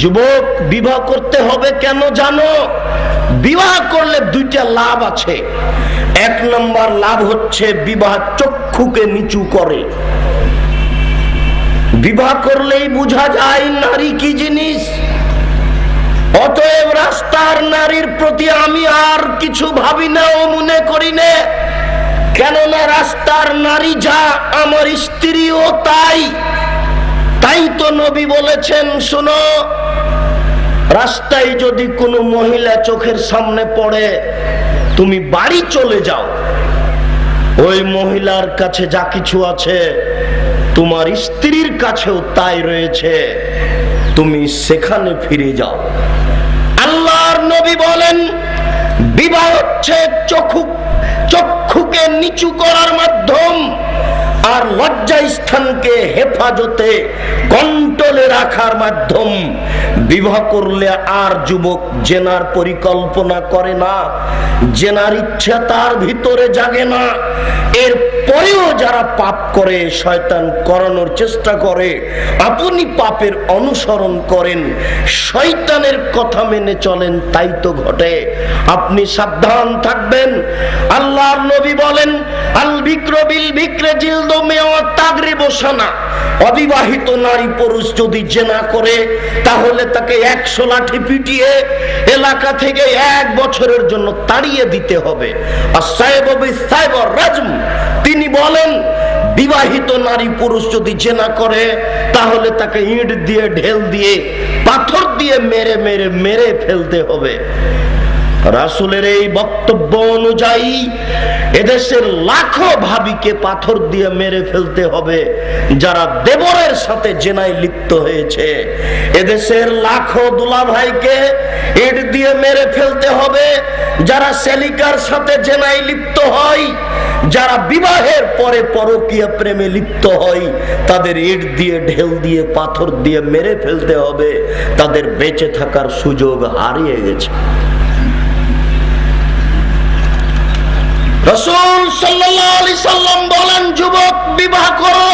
যুবক, বিবাহ করতে হবে কেন জানো? বিবাহ করলে দুইটা লাভ আছে। এক নম্বর লাভ হচ্ছে বিবাহ চক্ষুকে নিচু করে। বিবাহ করলেই বোঝা যায় নারী কি জিনিস। অতএব রাস্তার নারীর প্রতি আমি আর কিছু ভাবি না ও মনে করি না, কেননা রাস্তার নারী যা আমার স্ত্রীও তাই। তাই তো নবী বলেছেন, শোনো, রাস্তায় যদি কোনো মহিলা চোখের সামনে পড়ে তুমি বাড়ি চলে যাও, ওই মহিলার কাছে যা কিছু আছে তোমার স্ত্রীর কাছেও তাই রয়েছে, তুমি সেখানে ফিরে যাও। আল্লাহর নবী বলেন, বিবাহ হচ্ছে চক্ষুকে নিচু করার মাধ্যম আর লজ্জা স্থানকে হেফাজতে কন্ট্রোলে রাখার মাধ্যম। বিবাহ করলে আর যুবক জেনার পরিকল্পনা করে না, জেনার ইচ্ছা তার ভিতরে জাগে না। এর পরেও যারা পাপ করে, শয়তান করানোর চেষ্টা করে, আপনি পাপের অনুসরণ করেন, শয়তানের কথা মেনে চলেন, তাই তো ঘটে। আপনি সাবধান থাকবেন। আল্লাহর নবী বলেন, আল বিক্র বিল বিক্রে জিলদু মিয়া তাগরিবু সানা। অবিবাহিত নারী পুরুষ যদি জেনা করে তাহলে তাকে 100 লাঠি পিটিয়ে এলাকা থেকে 1 বছরের জন্য তাড়িয়ে দিতে হবে। আস-সাইবু বিস-সাইবি রাজম। তিনি বলেন, বিবাহিত নারী পুরুষ যদি জেনা করে তাহলে তাকে ইট দিয়ে, ঢেল দিয়ে, পাথর দিয়ে মেরে মেরে মেরে ফেলতে হবে। রাসূলের এই বক্তব্য অনুযায়ী এদেশের লাখো ভাবিকে পাথর দিয়ে মেরে ফেলতে হবে যারা দেবরের সাথে জেনায় লিপ্ত হয়েছে। এদেশের লাখো দুলাভাইকে ইট দিয়ে মেরে ফেলতে হবে যারা সেলিকার সাথে জেনায় লিপ্ত হয়। যারা বিবাহের পরে পরকীয়া প্রেমে লিপ্ত হয় তাদের ইট দিয়ে, ঢেল দিয়ে, পাথর দিয়ে মেরে ফেলতে হবে। তাদের বেঁচে থাকার সুযোগ হারিয়ে গেছে। রাসূল সাল্লাল্লাহু আলাইহি সাল্লাম বলেন, যুবক, বিবাহ করো।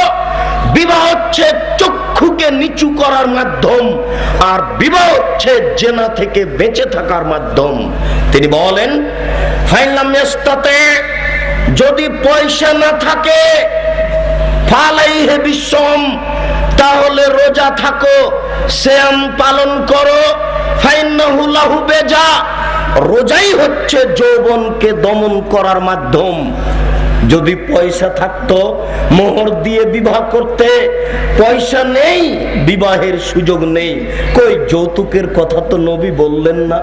বিবাহ হচ্ছে চক্ষুকে নিচু করার মাধ্যম আর বিবাহ হচ্ছে জেনা থেকে বেঁচে থাকার মাধ্যম। তিনি বলেন, ফাইলাম ইয়াস্তাতে, যদি পয়সা না থাকে, ফালাইহি বিসম, তাহলে রোজা থাকো, সিয়াম পালন করো। ফাইন্নাহু লাহু বেজা, রোজাই হচ্ছে যৌবনকে দমন করার মাধ্যম। যদি পয়সা থাকতো মোহর দিয়ে বিবাহ করতে, পয়সা নেই, বিবাহের সুযোগ নেই। কই যৌতুকের কথা তো নবী বললেন না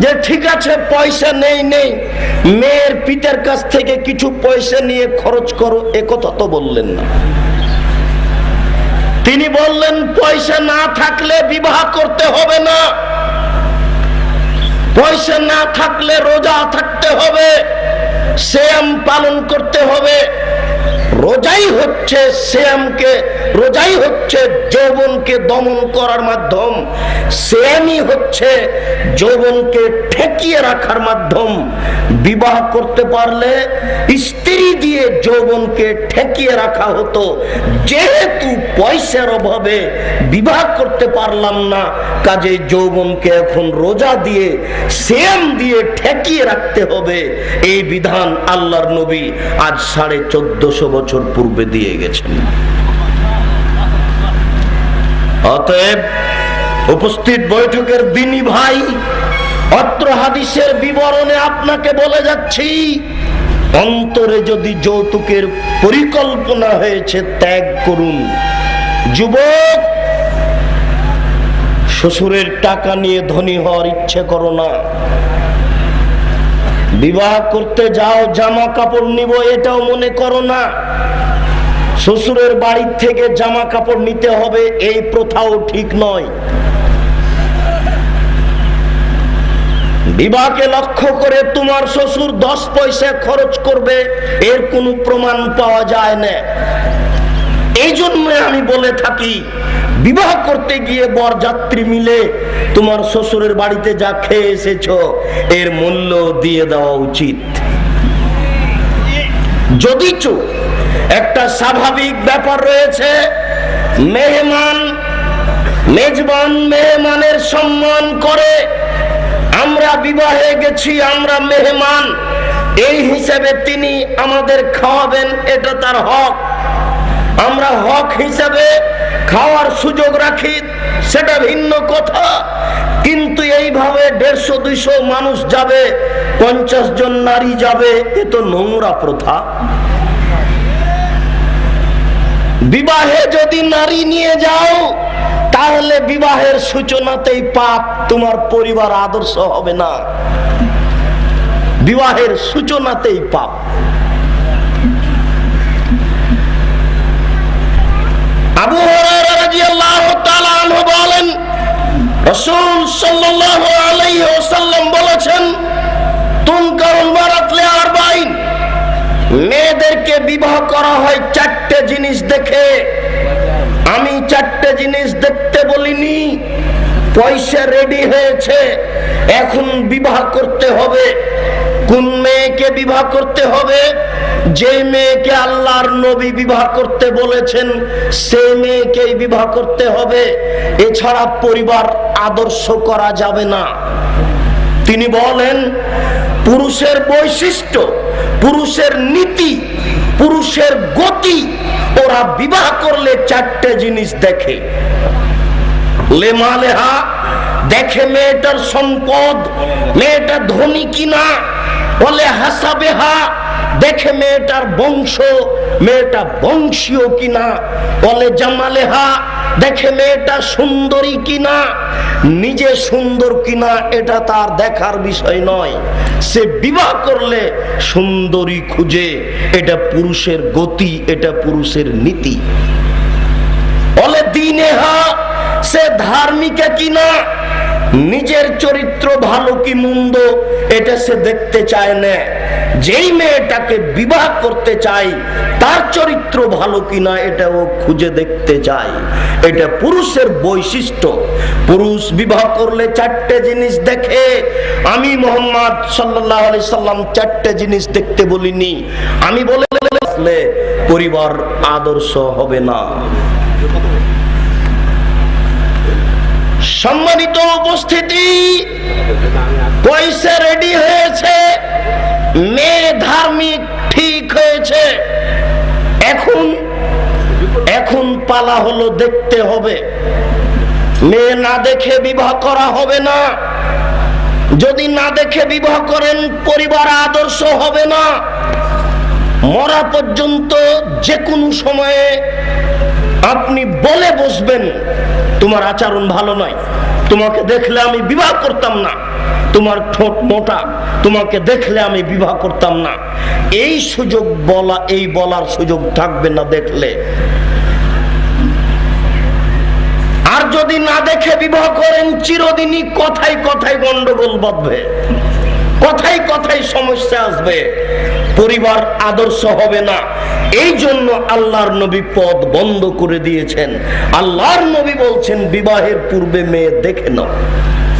যে ঠিক আছে পয়সা নেই, মেয়ের পিতার কাছ থেকে কিছু পয়সা নিয়ে খরচ করো, এ কথা তো বললেন না। তিনি বললেন, পয়সা না থাকলে বিবাহ করতে হবে না, পয়সা না থাকলে রোজা থাকতে হবে, সিয়াম পালন করতে হবে। রোজাই হচ্ছে সিয়ামকে, রোজাই হচ্ছে যৌবনকে দমন করার মাধ্যম, সিয়ামই হচ্ছে যৌবনকে ঠেকিয়ে রাখার মাধ্যম। বিবাহ করতে পারলে স্ত্রী দিয়ে যৌবনকে ঠেকিয়ে রাখা হতো। যেহেতু পয়সার অভাবে বিবাহ করতে পারলাম না, কাজে যৌবনকে এখন রোজা দিয়ে, সিয়াম দিয়ে ঠেকিয়ে রাখতে হবে। এই বিধান আল্লাহর নবী আজ 1450 বছর পূর্বে দিয়ে গেছেন। অতএব উপস্থিত বৈঠকের দিনী ভাই, অত্র হাদিসের বিবরণে আপনাকে বলে যাচ্ছি, অন্তরে যদি যৌতুকের পরিকল্পনা হয়েছে ত্যাগ করুন। যুবক, শ্বশুরের টাকা নিয়ে ধনী হওয়ার ইচ্ছে করো না। বিবাহ করতে যাও, জামা কাপড় নিব এটাও মনে করো না। শ্বশুরের বাড়ি থেকে জামা কাপড় নিতে হবে এই প্রথাও ঠিক নয়। বিবাহকে লক্ষ্য করে তোমার শ্বশুর 10 পয়সা খরচ করবে এর কোনো প্রমাণ পাওয়া যায় না। এই জন্য আমি বলে থাকি, বিবাহ করতে গিয়ে বরযাত্রী মিলে তোমার শ্বশুরের বাড়িতে যা খেয়ে এসেছো এর মূল্য দিয়ে দেওয়া উচিত। যদিচ একটা স্বাভাবিক ব্যাপার রয়েছে, মেহমান মেজবান মেহমানের সম্মান করে। আমরা বিবাহে গেছি, আমরা মেহমান, এই হিসাবে তিনি আমাদের খাওয়াবেন, এটা তার হক। আমরা হক হিসাবে খাওয়ার সুযোগ রাখি, সেটা ভিন্ন কথা। কিন্তু এইভাবে 150-200 মানুষ যাবে, 50 জন নারী যাবে, এ তো নোংরা প্রথা। বিবাহে যদি নারী নিয়ে যাও, তাহলে বিবাহের সূচনাতেই পাপ, তোমার পরিবার আদর্শ হবে না। বিবাহের সূচনাতেই পাপ। আবু হুরায়রা রাদিয়াল্লাহু তাআলা আনহু বলেন, রাসূল সাল্লাল্লাহু আলাইহি ওয়াসাল্লাম বলেছেন, তুনকারুল মারাত লিআরবাইন, মেয়েদেরকে বিবাহ করা হয় 4টে জিনিস দেখে। আমি 4টে জিনিস দেখতে বলিনি। পয়সা রেডি হয়েছে, এখন বিবাহ করতে হবে। কোন মেয়েকে বিবাহ করতে হবে? যে মেয়েকে আল্লাহর নবী বিবাহ করতে বলেছেন, সেই মেয়েকেই বিবাহ করতে হবে। এছাড়া পরিবার আদর্শ করা যাবে না। তিনি বলেন, পুরুষের বৈশিষ্ট্য, পুরুষের নীতি, পুরুষের গতি, ওরা বিবাহ করলে 4টে জিনিস দেখে। লেমালেহা, দেখে মেয়েটার সম্পদ, মেয়েটা ধনী কিনা। বলে হাসাবেহা, দেখে মেয়েটার বংশ, মেয়েটা বংশীয় কিনা। বলে জামালেহা, দেখে মেয়েটা সুন্দরী কিনা। নিজে সুন্দর কিনা এটা তার দেখার বিষয় নয়, সে বিবাহ করলে সুন্দরী খুঁজে। এটা পুরুষের গতি, এটা পুরুষের নীতি। বলে দিনেহা, সে ধার্মিকা কিনা। নিজের চরিত্র ভালো কি মন্দ এটা সে দেখতে চায় না। যেই মেয়েটাকে বিবাহ করতে চায় তার চরিত্র ভালো কিনা এটা ও খুঁজে দেখতে চায়। এটা পুরুষের বৈশিষ্ট্য। পুরুষ বিবাহ করলে 4টে জিনিস দেখে। আমি মুহাম্মদ সাল্লাল্লাহু আলাইহি সাল্লাম 4টে জিনিস দেখতে বলিনি। আমি বলে পরিবার আদর্শ হবে না। সম্মানিত উপস্থিতি, পয়সা রেডি হয়েছে, মেয়ে ধার্মিক ঠিক হয়েছে। এখন পালা হলো দেখতে হবে। মেয়ে না দেখে বিবাহ করা হবে না। যদি না দেখে বিবাহ করেন, পরিবার আদর্শ হবে না। মরা পর্যন্ত যে কোনো সময়ে আপনি বলে বসবেন, তোমার আচরণ ভালো নয়, তোমাকে দেখলে আমি বিবাহ করতাম না, তোমার ঠোঁট মোটা, তোমাকে দেখলে আমি বিবাহ করতাম না। এই সুযোগ বলা, এই বলার সুযোগ থাকবে না দেখলে। আর যদি না দেখে বিবাহ করেন, চিরদিনই কথায় কথায় গন্ডগোল বাঁধবে, কথায় কথায় সমস্যা আসবে, পরিবার আদর্শ হবে না। এই জন্য আল্লাহর নবী পথ বন্ধ করে দিয়েছেন। আল্লাহর নবী বলছেন, বিবাহের পূর্বে মেয়ে দেখে নাও।